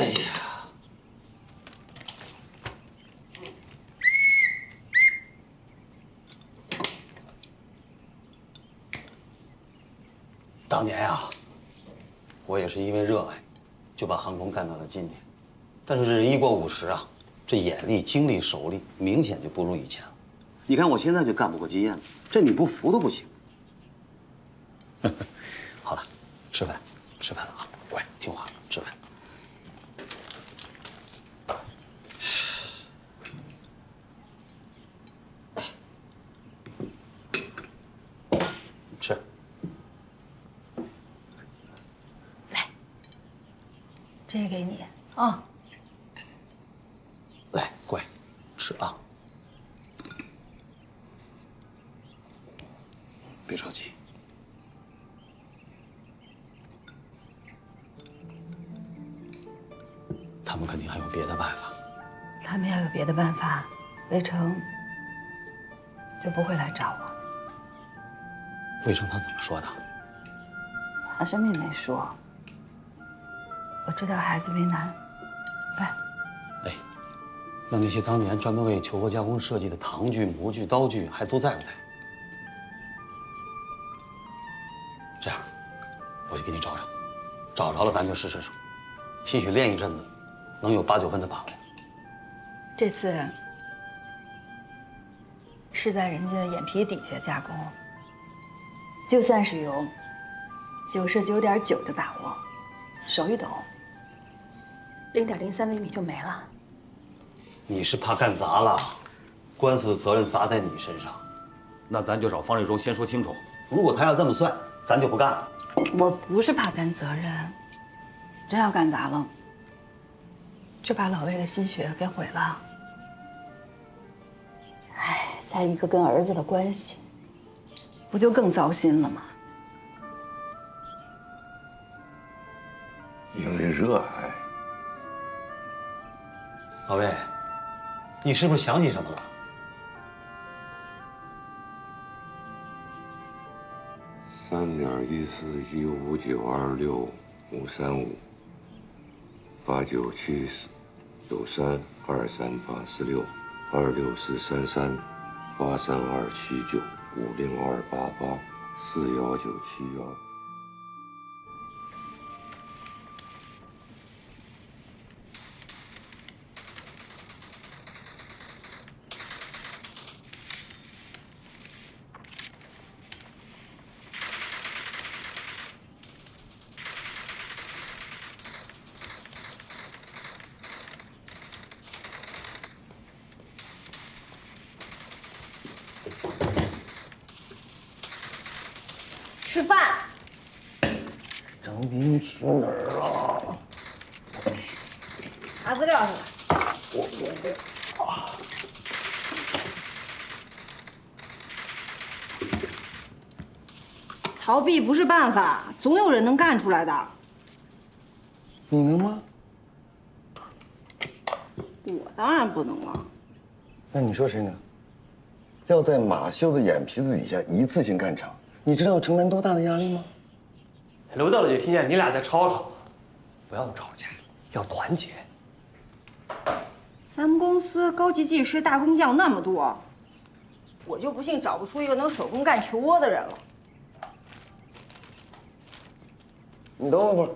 哎呀，当年啊，我也是因为热爱，就把航空干到了今天。但是人一过50啊，这眼力、精力、手力明显就不如以前了。你看我现在就干不过金燕了，这你不服都不行。好了，吃饭，吃饭了啊，乖，听话，吃饭。吃。来，这给你啊。来，乖，吃啊。别着急。他们肯定还有别的办法。他们要有别的办法，魏成就不会来找我。魏成他怎么说的？他什么也没说。我知道孩子为难，来。哎，那那些当年专门为求佛加工设计的唐具、模具、刀具还都在不在？这样，我去给你找找，找着了咱就试手，兴许练一阵子，能有8、9分的把握。这次是在人家眼皮底下加工，就算是有99.9%的把握，手一抖，0.03微米就没了。你是怕干砸了，官司的责任砸在你身上，那咱就找方瑞忠先说清楚。如果他要这么算，咱就不干了。我不是怕担责任，真要干砸了，就把老魏的心血给毁了。哎，再一个跟儿子的关系，不就更糟心了吗？因为热爱。老魏，你是不是想起什么了？3.1459653853846823842795028841971。吃饭。张斌去哪儿了？拿资料去了。逃避不是办法，总有人能干出来的。你能吗？我当然不能了。那你说谁能？要在马修的眼皮子底下一次性干成，你知道要承担多大的压力吗？刘大佬就听见你俩在吵吵，不要吵架，要团结。咱们公司高级技师、大工匠那么多，我就不信找不出一个能手工干球窝的人了。你等我一会儿。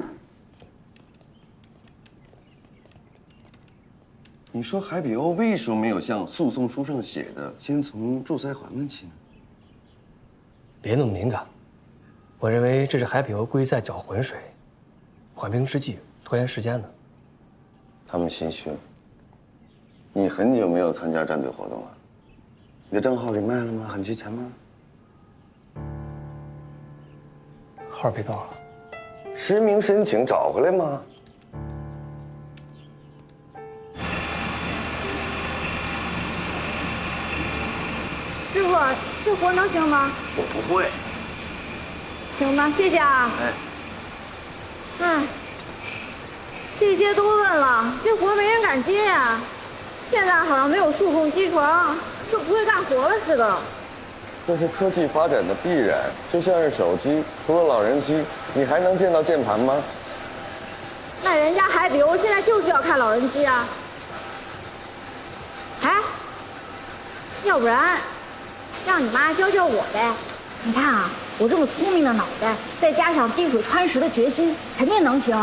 你说海比欧为什么没有像诉讼书上写的，先从仲裁还问起呢？别那么敏感，我认为这是海比欧故意在搅浑水，缓兵之计，拖延时间呢。他们心虚了。你很久没有参加战队活动了，你的账号给卖了吗？很值钱吗？号被盗了。实名申请找回来吗？师傅，这活能行吗？我不会。行吧，谢谢啊。哎，哎，这些都问了，这活没人敢接呀。现在好像没有数控机床，就不会干活了似的。这是科技发展的必然，就像是手机，除了老人机，你还能见到键盘吗？那人家海比欧现在就是要看老人机啊。哎，要不然让你妈教教我呗？你看啊，我这么聪明的脑袋，再加上滴水穿石的决心，肯定能行。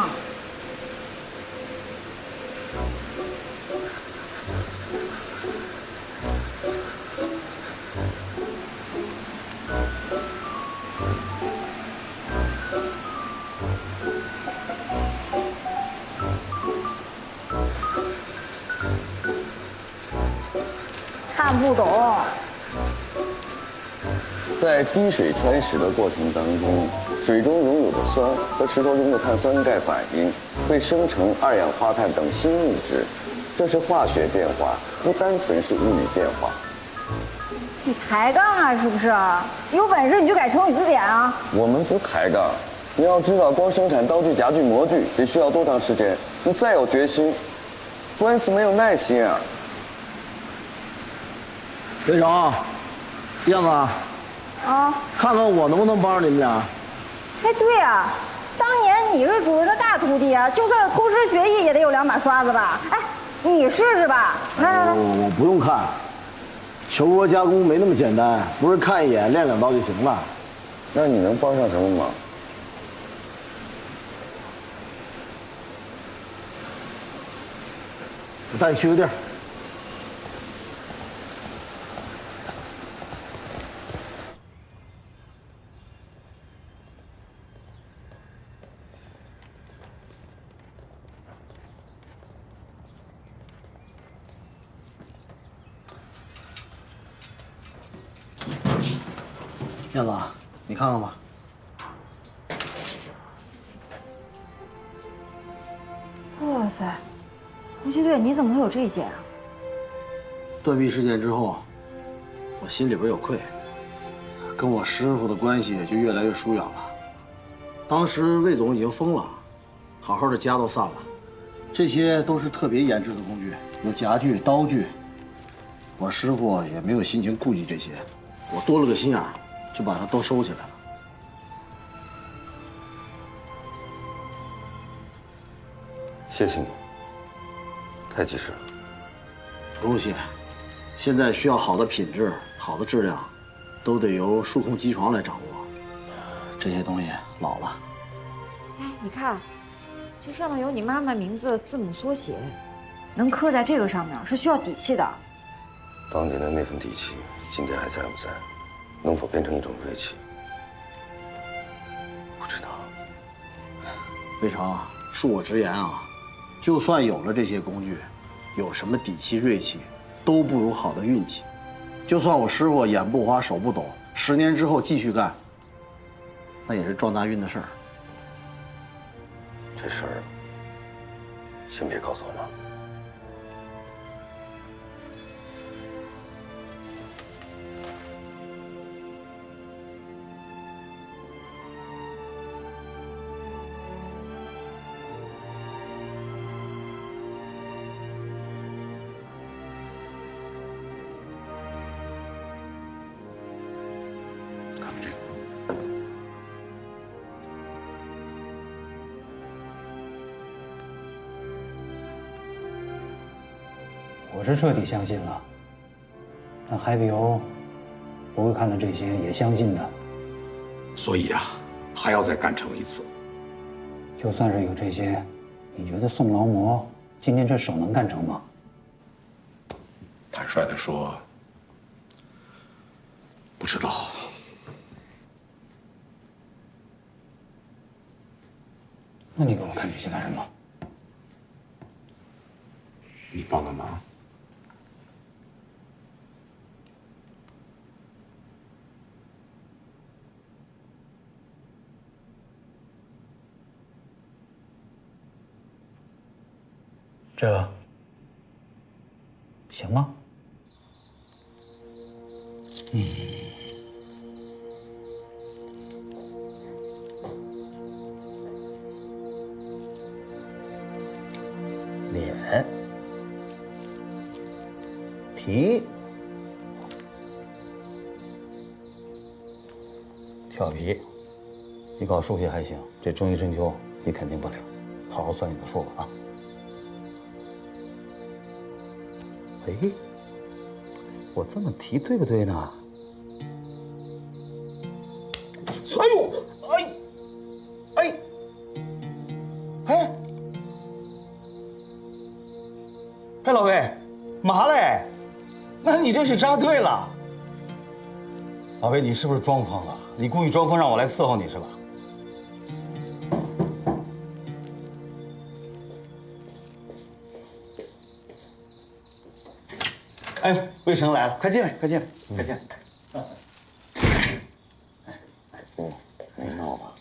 看不懂。在滴水穿石的过程当中，水中溶有的酸和石头中的碳酸钙反应，会生成二氧化碳等新物质，这是化学变化，不单纯是物理变化。你抬杠啊，是不是？有本事你就改成语字典啊！我们不抬杠，你要知道，光生产刀具、夹具、模具得需要多长时间？你再有决心，官司没有耐心啊！魏成，燕子，啊，看看我能不能帮上你们俩。哎，对呀，当年你是主人的大徒弟啊，就算是偷师学艺，也得有两把刷子吧？哎，你试试吧。来，我不用看，球窝加工没那么简单，不是看一眼练两刀就行了。那你能帮上什么忙？我带你去个地儿。燕子，你看看吧。哇塞，红旗队，你怎么会有这些啊？断臂事件之后，我心里边有愧，跟我师傅的关系也就越来越疏远了。当时魏总已经疯了，好好的家都散了，这些都是特别研制的工具，有夹具、刀具。我师傅也没有心情顾及这些，我多了个心眼儿，就把它都收起来了。谢谢你，太及时了。不用谢，现在需要好的品质、好的质量，都得由数控机床来掌握。这些东西老了。哎，你看，这上面有你妈妈名字的字母缩写，能刻在这个上面是需要底气的。当年的那份底气，今天还在不在？能否变成一种锐气？不知道。魏成，恕我直言啊，就算有了这些工具，有什么底气、锐气，都不如好的运气。就算我师傅眼不花、手不抖，10年之后继续干，那也是撞大运的事儿。这事儿，先别告诉我妈。看看这个。我是彻底相信了，但海比欧不会看到这些也相信的。所以啊，还要再干成一次。就算是有这些，你觉得宋劳模今天这手能干成吗？坦率地说，不知道。那你给我看这些干什么？你帮个忙。这行吗？脸、提、跳皮，你搞数学还行，这中医针灸你肯定不了。好好算你的数吧啊。哎，我这么提对不对呢？哎呦，哎，老魏，嘛嘞？那你这是扎对了。老魏，你是不是装疯了？你故意装疯让我来伺候你是吧？哎，魏成来了，快进来，快进来，快进来。没闹吧？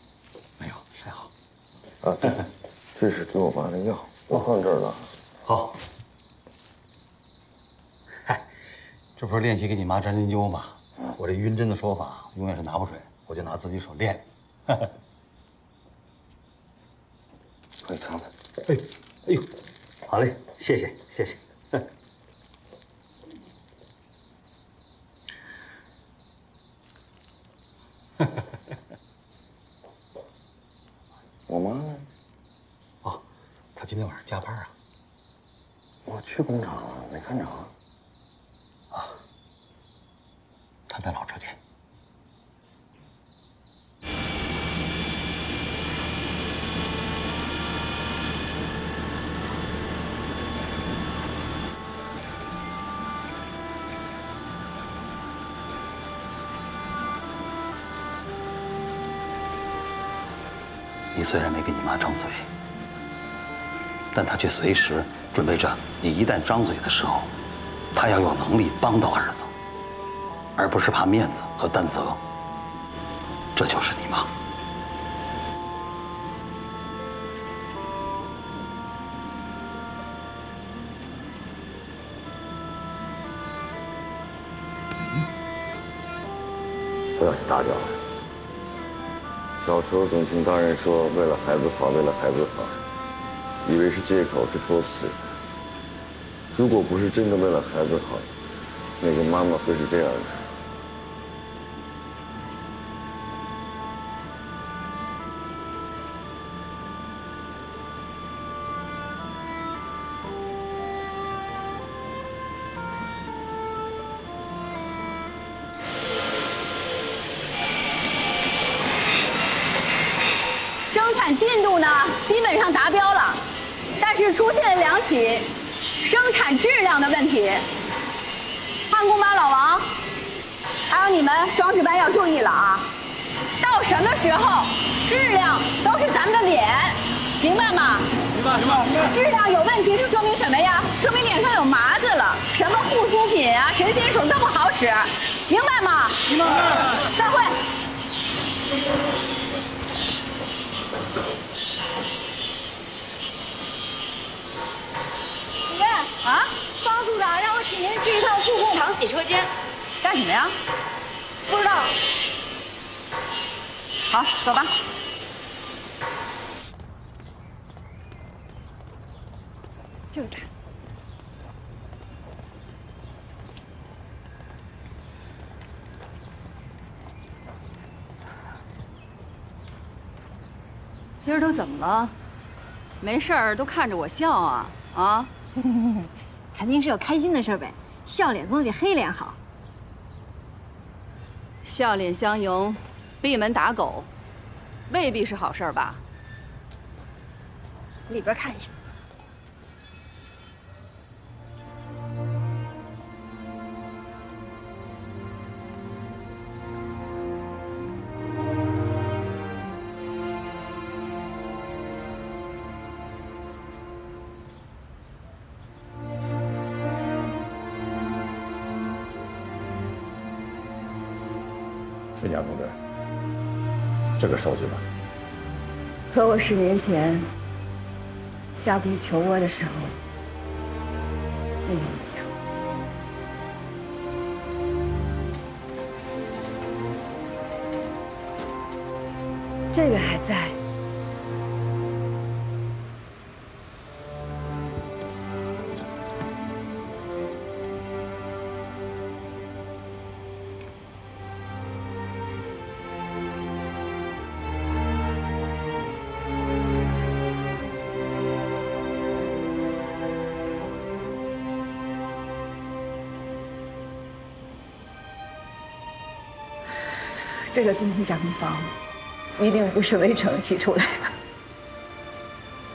没有，还好。啊，对，这是给我妈的药，我放这儿了。好。嗨，这不是练习给你妈扎针灸吗？我这晕针的手法永远是拿不准，我就拿自己手练。快擦擦。哎呦，好嘞，谢谢谢谢。我妈呢？哦，她今天晚上加班啊。我去工厂了，没看着。啊，她在老车间。你虽然没跟你妈张嘴，但她却随时准备着，你一旦张嘴的时候，她要有能力帮到儿子，而不是怕面子和担责。这就是你妈。不要去打搅了。小时候总听大人说为了孩子好，为了孩子好，以为是借口，是托词。如果不是真的为了孩子好，哪个妈妈会是这样的？生产进度呢，基本上达标了，但是出现了2起生产质量的问题。汉宫妈、老王，还有你们装饰班要注意了啊！到什么时候，质量都是咱们的脸，明白吗？明白，明白。质量有问题是说明什么呀？说明脸上有麻子了，什么护肤品啊、神仙水都不好使，明白吗？明白。散会。主任啊，方组长让我请您去一趟数控厂洗车间，干什么呀？不知道。好，走吧。就是他。今儿都怎么了？没事儿都看着我笑啊啊！肯定是有开心的事呗，笑脸总比黑脸好。笑脸相迎，闭门打狗，未必是好事儿吧？里边看一眼。春江同志，这个收下吧。和我10年前加工球窝的时候一模一样。这个还在。这个精品加工方，一定不是魏成提出来的。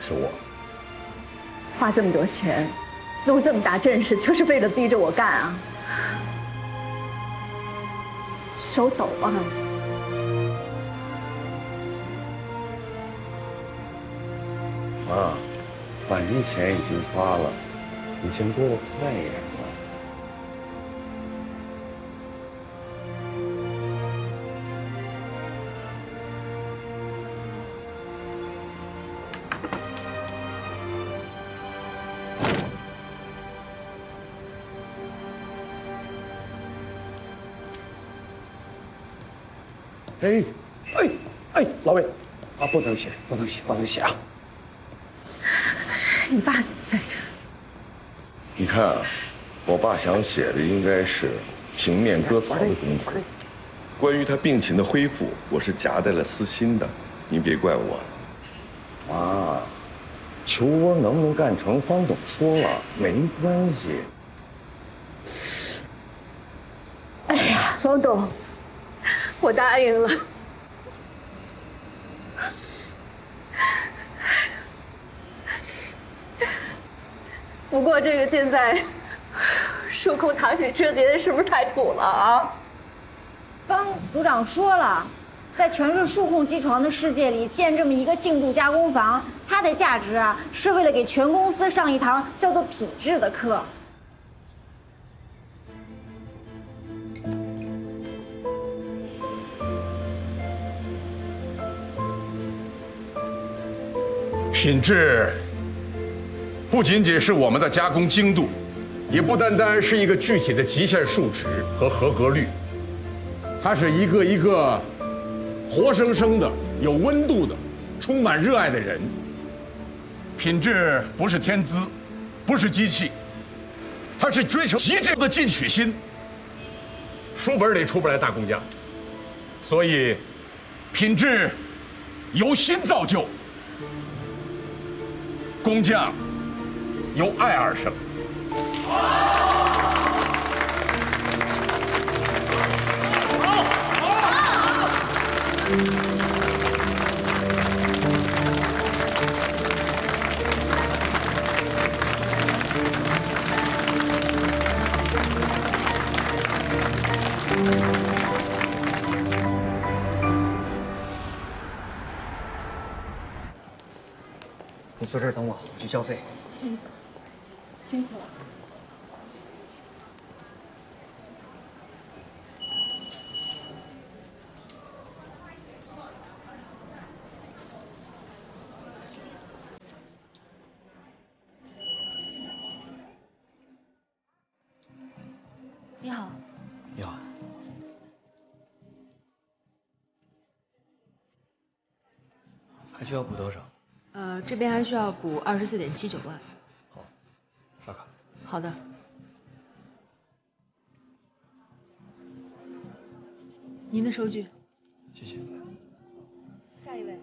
是我。花这么多钱，弄这么大阵势，就是为了逼着我干啊！收手吧。妈，反正钱已经发了，你先给我快一点吧。老魏，啊，不能写，不能写，不能写啊！你爸怎么在这？你看啊，我爸想写的应该是平面割草的功夫。关于他病情的恢复，我是夹带了私心的，您别怪我。妈，球窝能不能干成，方总说了，没关系。哎呀，方董，我答应了。不过这个现在数控淌血车间是不是太土了啊？方组长说了，在全是数控机床的世界里建这么一个精度加工房，它的价值啊，是为了给全公司上一堂叫做品质的课。品质不仅仅是我们的加工精度，也不单单是一个具体的极限数值和合格率，它是一个一个活生生的、有温度的、充满热爱的人。品质不是天资，不是机器，它是追求极致的进取心。书本里出不来大工匠，所以品质由心造就，工匠由爱而生。你坐这儿等我，我去交费。辛苦了。你好。你好。还需要补多少？这边还需要补24.79万。好，刷卡。好的。您的收据。谢谢。下一位。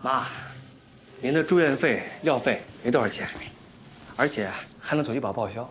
妈，您的住院费、药费没多少钱，而且还能走医保报销。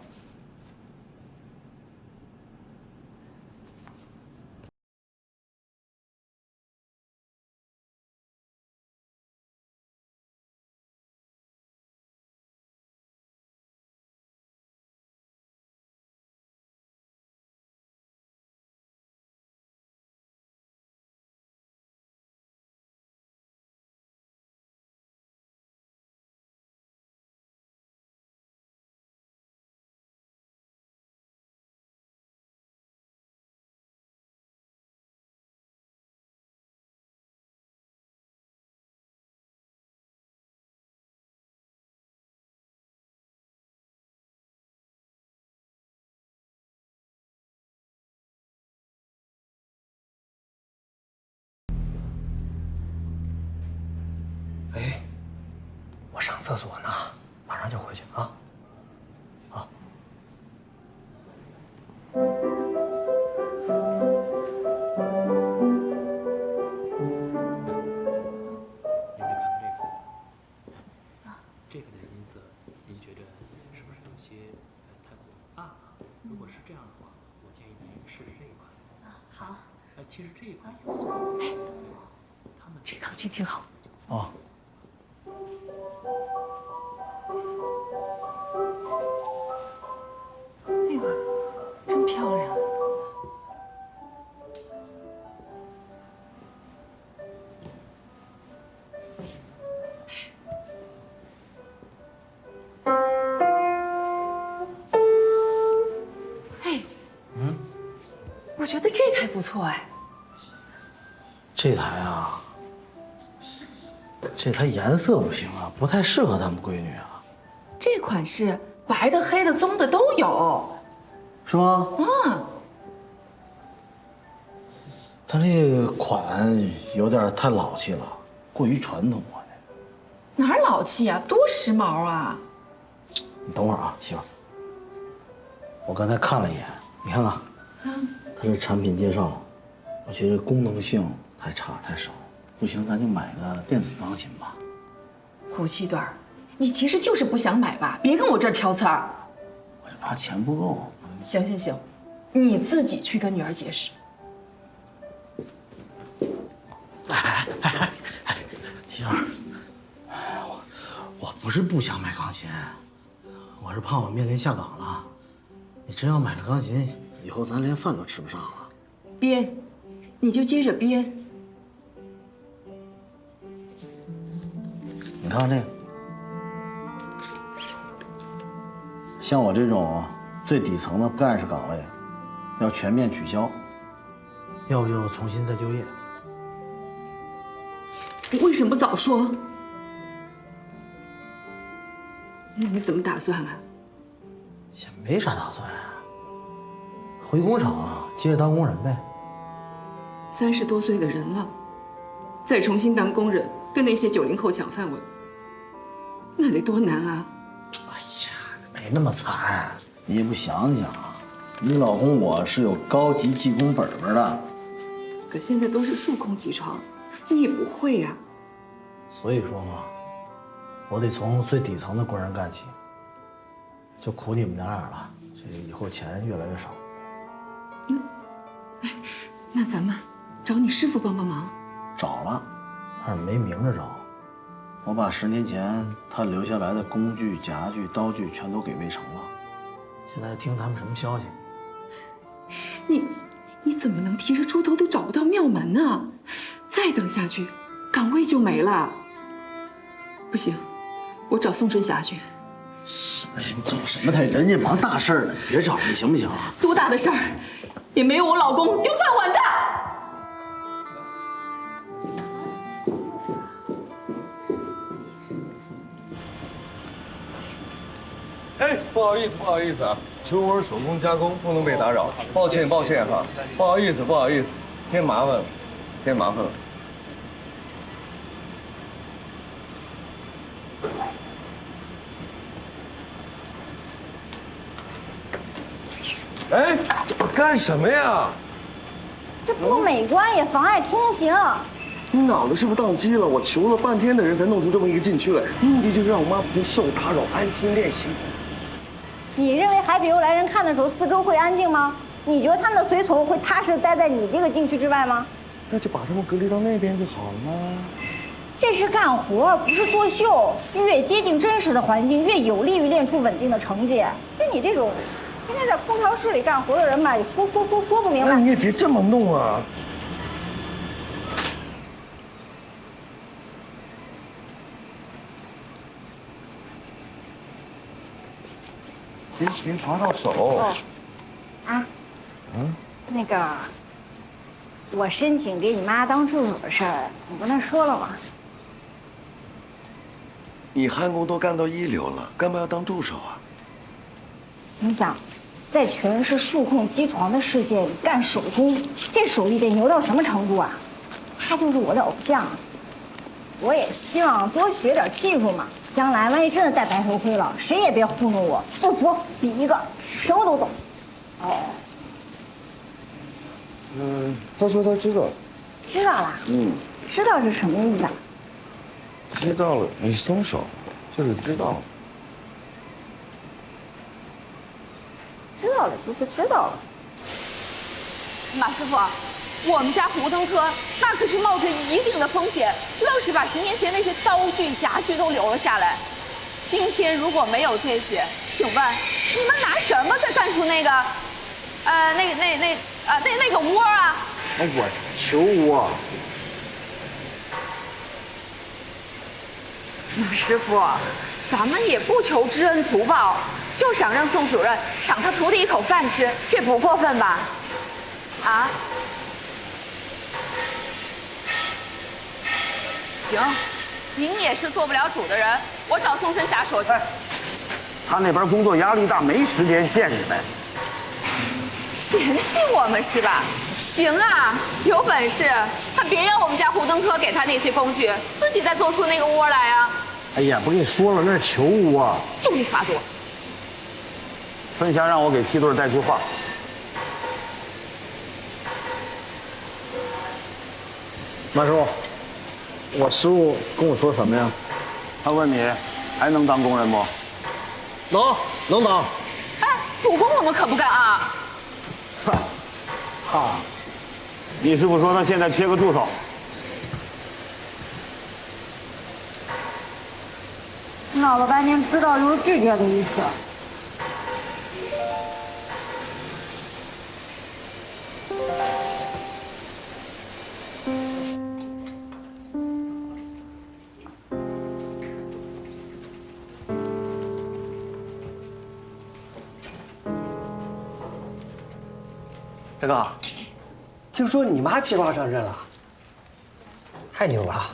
哎，我上厕所呢，马上就回去啊。好。这个的音色，您觉得是不是有些太过啊？如果是这样的话，我建议您试试这一款。好。其实这一款也不错。他们这钢琴挺好。哦。哎呦，真漂亮！哎，我觉得这台不错哎。这台啊，这台颜色不行啊，不太适合咱们闺女啊。这款式白的、黑的、棕的都有，是吗？嗯。它这个款有点太老气了，过于传统啊。哪儿老气啊，多时髦啊！你等会儿啊，媳妇儿，我刚才看了一眼，你看看，它这产品介绍，我觉得功能性太差太少，不行，咱就买个电子钢琴吧。胡七段儿，你其实就是不想买吧？别跟我这儿挑刺儿。我就怕钱不够。行行行，你自己去跟女儿解释。媳妇儿，我不是不想买钢琴，我是怕我面临下岗了。你真要买了钢琴，以后咱连饭都吃不上了。编，你就接着编。你看看这个，像我这种最底层的干事岗位，要全面取消，要不就重新再就业。为什么不早说？那你怎么打算啊？也没啥打算啊，回工厂啊，接着当工人呗。30多岁的人了，再重新当工人，跟那些90后抢饭碗，那得多难啊！哎呀，没那么惨，你也不想想，你老公我是有高级技工本本的，可现在都是数控机床，你也不会呀。所以说嘛，我得从最底层的工人干起，就苦你们娘俩了，这以后钱越来越少。那咱们找你师傅帮帮忙。找了，但是没明着找。我把10年前他留下来的工具、夹具、刀具全都给魏成了，现在听他们什么消息？你怎么能提着猪头都找不到庙门呢？再等下去，岗位就没了。不行，我找宋春霞去。哎呀，你找什么他？人家忙大事呢，你别找你行不行？多大的事儿，也没有我老公丢饭碗大。哎，不好意思，不好意思啊，酒窝手工加工不能被打扰，抱歉，抱歉哈，不好意思，不好意思，添麻烦了，添麻烦了。哎，干什么呀？这不美观也妨碍通行。你脑子是不是宕机了？我求了半天的人才弄出这么一个禁区来，目的就是让我妈不受打扰，安心练习。你认为海比欧来人看的时候，四周会安静吗？你觉得他们的随从会踏实待在你这个禁区之外吗？那就把他们隔离到那边就好了。这是干活，不是作秀。越接近真实的环境，越有利于练出稳定的成绩。跟你这种天天在空调室里干活的人吧，说不明白。那你也别这么弄啊！别划到手。哦，啊，那个，我申请给你妈当助手的事儿，你跟她说了吗？你焊工都干到一流了，干嘛要当助手啊？你想，在全是数控机床的世界里干手工，这手艺得牛到什么程度啊？他就是我的偶像，我也希望多学点技术嘛。将来万一真的戴白头盔了，谁也别糊弄我，不服比一个，什么都懂。哎，他说他知道。知道了。知道是什么意思啊？知道了，你松手，就是知道了。知道了就是知道了。马师傅，我们家胡登科那可是冒着一定的风险，愣是把10年前那些刀具、夹具都留了下来。今天如果没有这些，请问你们拿什么再干出那个，那个窝啊？我求窝。马师傅，咱们也不求知恩图报，就想让宋主任赏他徒弟一口饭吃，这不过分吧？啊？行，您也是做不了主的人，我找宋春霞说去。他那边工作压力大，没时间见你们。嫌弃我们是吧？行啊，有本事他别让我们家胡登科给他那些工具，自己再做出那个窝来啊！哎呀，不跟你说了，那是球窝。就你话多。春霞让我给七队带句话。马师傅，我师傅跟我说什么呀？他问你还能当工人不？能当。哎，补工我们可不干啊！你师傅说他现在缺个助手。闹了半天，知道就是拒绝的意思。大哥，听说你妈披挂上阵了，太牛了！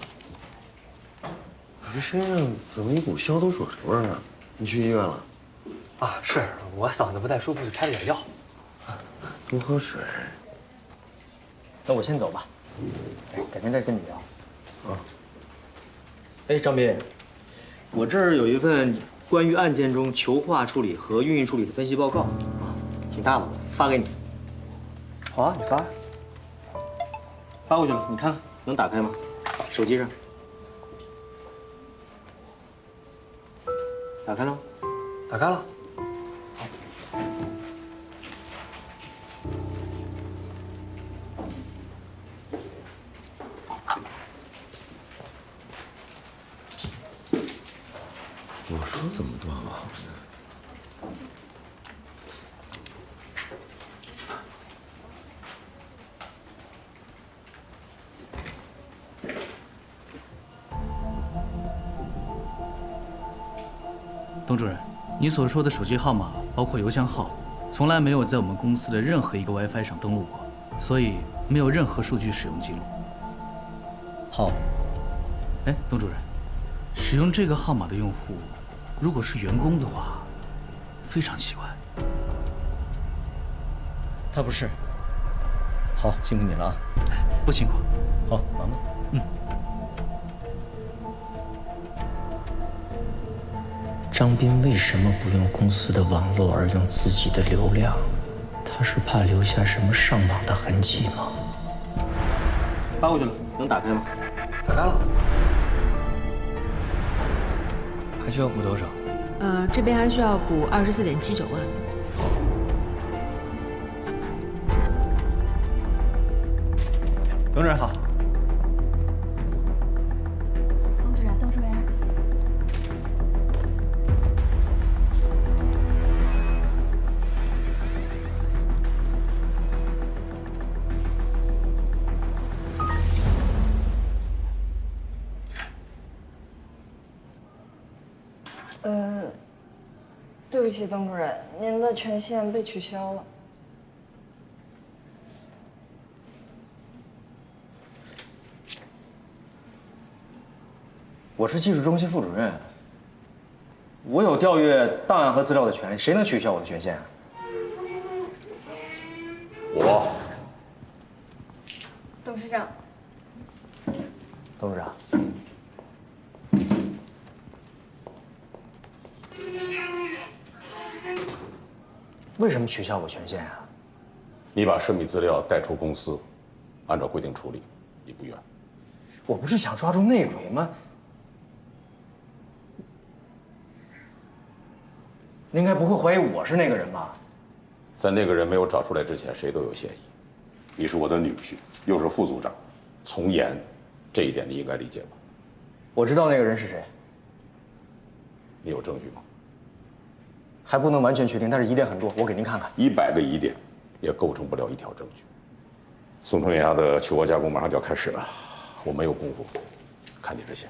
你身上怎么一股消毒水味啊？你去医院了？啊，是我嗓子不太舒服，就开了点药。多喝水。那我先走吧，改天再跟你聊。啊。哎，张斌，我这儿有一份关于案件中球化处理和运营处理的分析报告啊，挺大的，我发给你。好啊，你发。发过去了，你看看能打开吗？手机上。打开了吗？打开了。我说怎么断网呢？董主任，你所说的手机号码包括邮箱号，从来没有在我们公司的任何一个 WiFi 上登录过，所以没有任何数据使用记录。好，哎，董主任，使用这个号码的用户，如果是员工的话，非常奇怪。他不是。好，辛苦你了啊。不辛苦。好，忙吧。张斌为什么不用公司的网络而用自己的流量？他是怕留下什么上网的痕迹吗？发过去了，能打开吗？打开了。还需要补多少？这边还需要补24.79万。董主任好。董主任。对不起，董主任，您的权限被取消了。我是技术中心副主任，我有调阅档案和资料的权利，谁能取消我的权限啊？我。董事长。董事长。为什么取消我权限啊？你把涉密资料带出公司，按照规定处理，你不愿？我不是想抓住内鬼吗？您应该不会怀疑我是那个人吧？在那个人没有找出来之前，谁都有嫌疑。你是我的女婿，又是副组长，从严，这一点你应该理解吧？我知道那个人是谁。你有证据吗？还不能完全确定，但是疑点很多，我给您看看。100个疑点，也构成不了一条证据。宋春芽的球窝加工马上就要开始了，我没有功夫看你这些。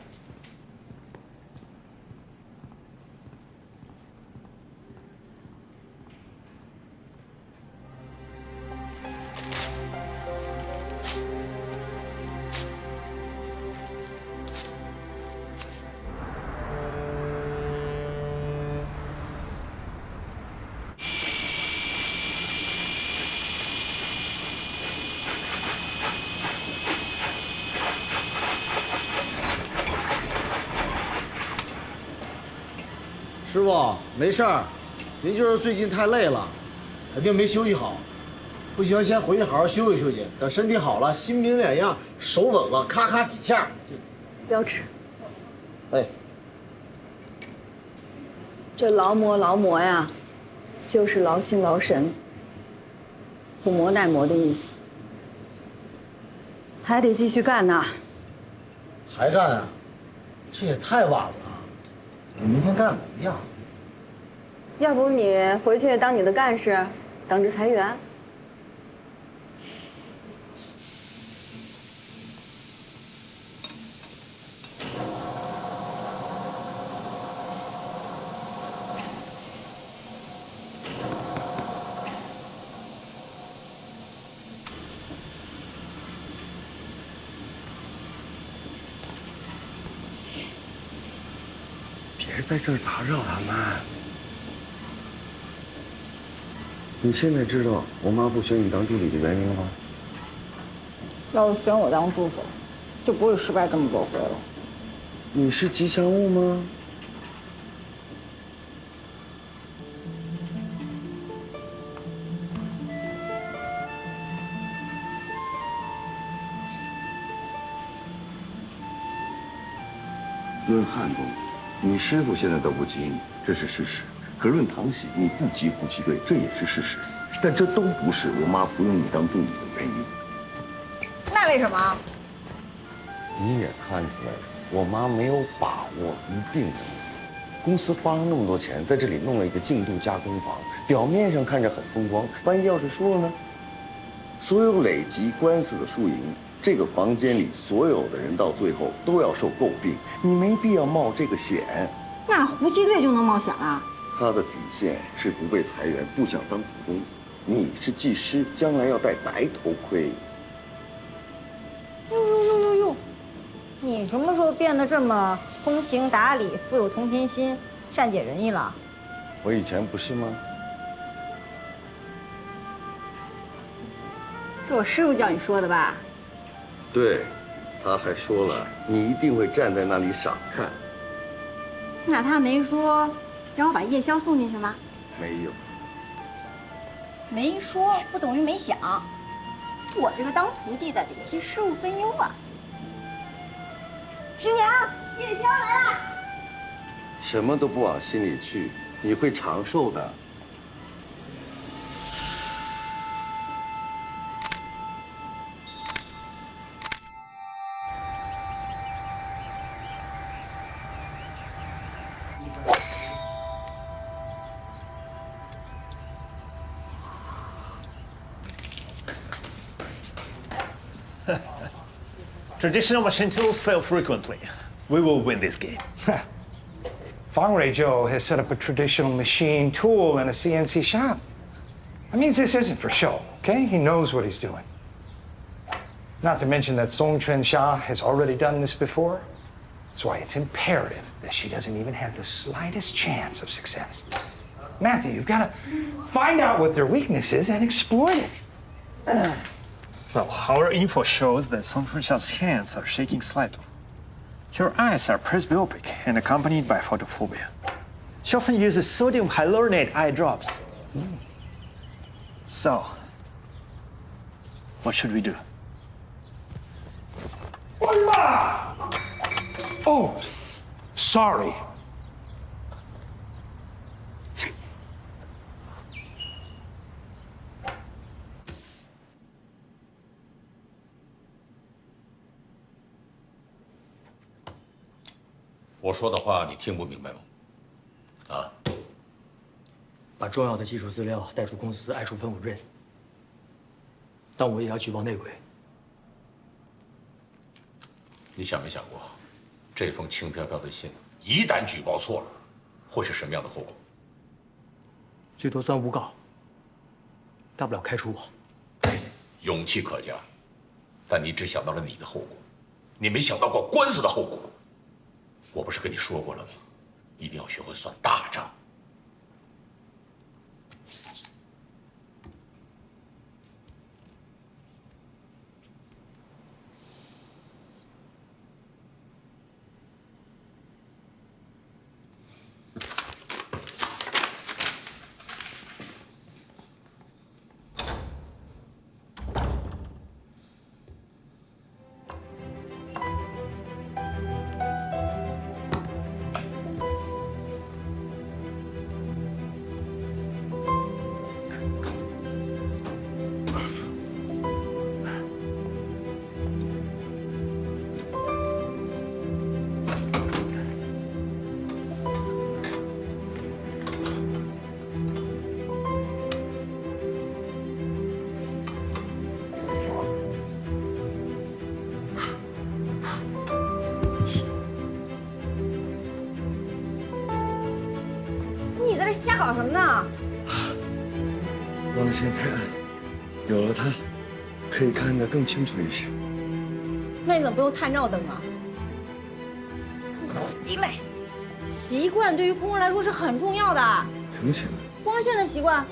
师傅，没事儿，您就是最近太累了，肯定没休息好。不行，先回去好好休息休息。等身体好了，心明脸样，手稳了，咔咔几下就。不要吃。哎，这劳模呀，就是劳心劳神，苦磨耐磨的意思。还得继续干呢。还干啊？这也太晚了。明天干没呀？要不你回去当你的干事，等着裁员。别在这儿打扰他们。你现在知道我妈不选你当助理的原因了吗？要是选我当助手，就不会失败这么多回了。你是吉祥物吗？论汉宫，你师傅现在都不及你，这是事实。可论堂喜，你不及胡其队，这也是事实。但这都不是我妈不用你当助理的原因。那为什么？你也看出来了，我妈没有把握，一定能。公司花了那么多钱，在这里弄了一个净度加工房，表面上看着很风光，万一要是输了呢？所有累积官司的输赢，这个房间里所有的人到最后都要受诟病，你没必要冒这个险。那胡七队就能冒险啊？他的底线是不被裁员，不想当股东。你是技师，将来要戴白头盔。哟！你什么时候变得这么通情达理、富有同情心、善解人意了？我以前不是吗？是我师傅叫你说的吧？对，他还说了，你一定会站在那里傻看。那他没说让我把夜宵送进去吗？没有。没说不等于没想。我这个当徒弟的得替师傅分忧啊。师娘，夜宵来了。什么都不往心里去，你会长寿的。Traditional machine tools fail frequently. We will win this game. Fangrui Zhou has set up a traditional machine tool in a CNC shop. That means this isn't for show, okay? He knows what he's doing. Not to mention that Song Chuan-Xia has already done this before. That's why it's imperative that she doesn't even have the slightest chance of success. Matthew, you've got to find out what their weakness is and exploit it. Well, our info shows that Song Chuan-Xia's hands are shaking slightly. Her eyes are presbyopic and accompanied by photophobia. She often uses sodium hyaluronate eye drops. So, what should we do? Oh, sorry. 我说的话你听不明白吗？啊？把重要的技术资料带出公司，爱出分我认。但我也要举报内鬼。你想没想过，这封轻飘飘的信，一旦举报错了，会是什么样的后果？最多算诬告，大不了开除我。勇气可嘉，但你只想到了你的后果，你没想到过官司的后果。我不是跟你说过了吗？一定要学会算大账。 你在这瞎搞什么呢？光线太暗，有了它，可以看得更清楚一些。那你怎么不用探照灯啊？一类，习惯对于工人来说是很重要的。什么习惯？光线的习惯，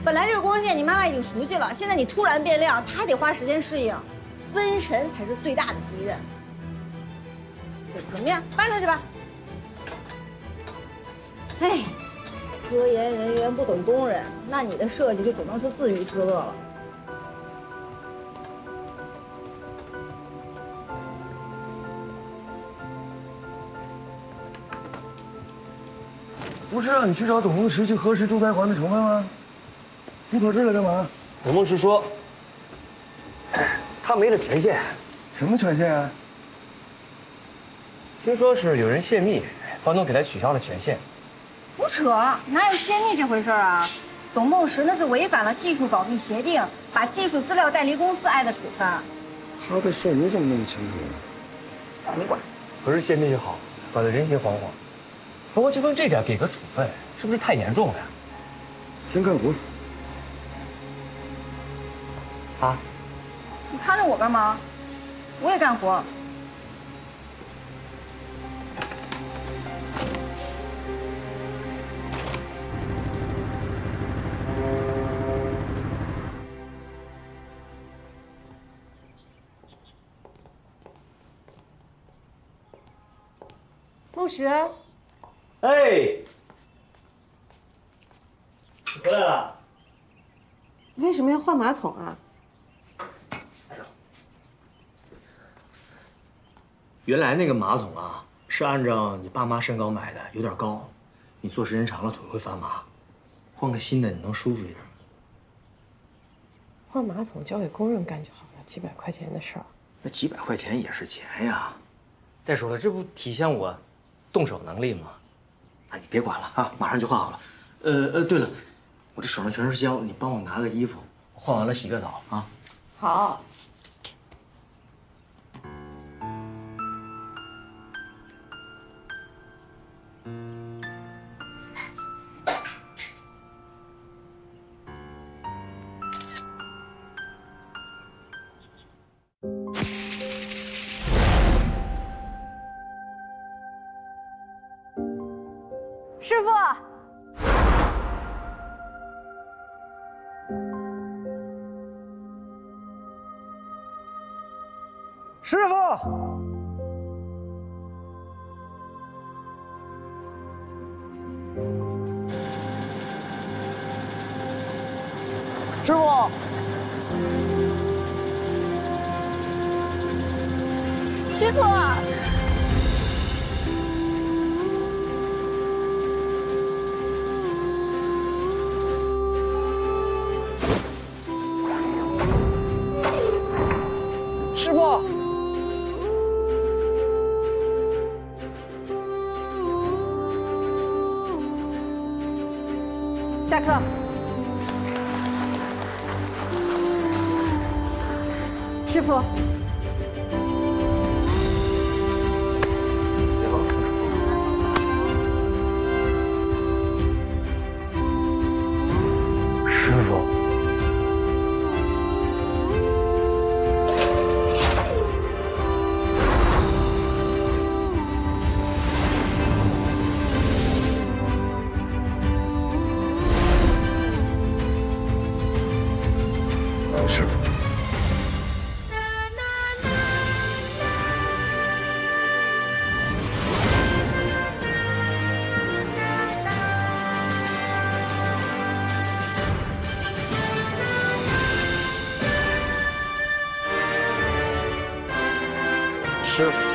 本来这个光线你妈妈已经熟悉了，现在你突然变亮，她还得花时间适应。分神才是最大的敌人。怎么样，搬出去吧。哎。 科研人员不懂工人，那你的设计就只能是自娱自乐了。不是让你去找董梦石去核实仲裁环的成分吗？你跑这儿来干嘛？董梦石说，他没了权限。什么权限啊？听说是有人泄密，房东给他取消了权限。 胡扯，哪有泄密这回事啊？董梦石那是违反了技术保密协定，把技术资料带离公司挨的处分。他的事你怎么那么清楚？你管。可是泄密就好，搞得人心惶惶。不过就论这点给个处分，是不是太严重了呀？先干活。啊？你看着我干嘛？我也干活。 梦石，哎，你回来了？为什么要换马桶啊？原来那个马桶啊，是按照你爸妈身高买的，有点高，你坐时间长了腿会发麻。换个新的，你能舒服一点。换马桶交给工人干就好了，几百块钱的事儿。那几百块钱也是钱呀。再说了，这不体现我动手能力吗？啊，你别管了啊，马上就换好了。对了，我这手上全是胶，你帮我拿个衣服，换完了洗个澡啊。好。师傅，师傅，师傅，师傅。师傅，下课。师傅，师傅。师傅，师傅。